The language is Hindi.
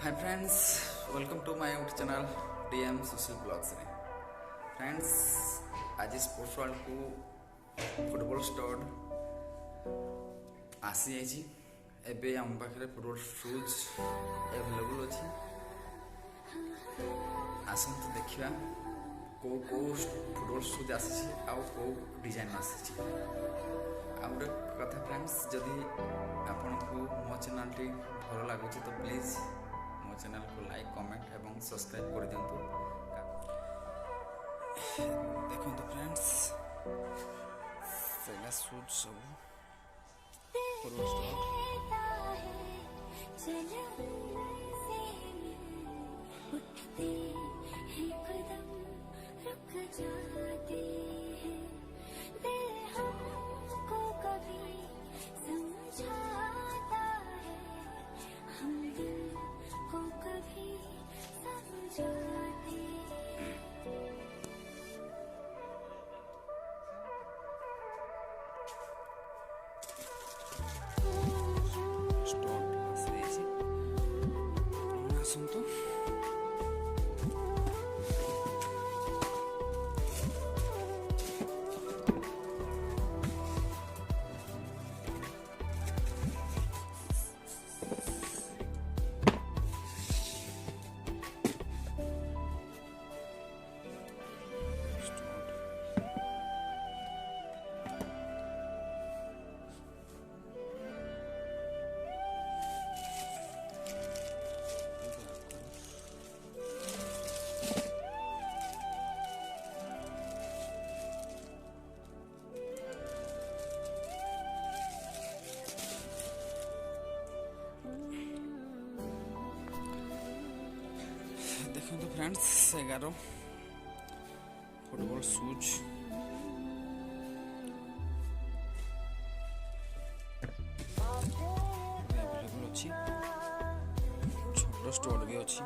Hi friends, welcome to my YouTube channel DM social blogs रे। फ्रेंड्स, आज स्पोर्ट्स वर्ल्ड को फुटबॉल स्टोर आसी जाइए। एबे आम पाखे फुटबॉल शूज एवेलेबल अच्छी। आसतु देखा कौ कौ फुटबॉल शूज आसी कौ डिजाइन आसी। आ गोटे कथा फ्रेंड्स, जदि आपन को मो चैनल टी भल लगुच तो प्लीज मो चैनल को लाइक कमेंट एवं सब्सक्राइब कर दिंतु। देखो तो फ्रेंड्स, सेला शूज सब फुटबॉल स्टोर जाते हैं दिल हमको कभी समझाता है, हम दिल को कभी समझाते हैं। स्टोर आसतु देखो तो फ्रेंड्स, 11 फुटबॉल शूज अवेलेबल अच्छी। छोट स्टोर भी अच्छी।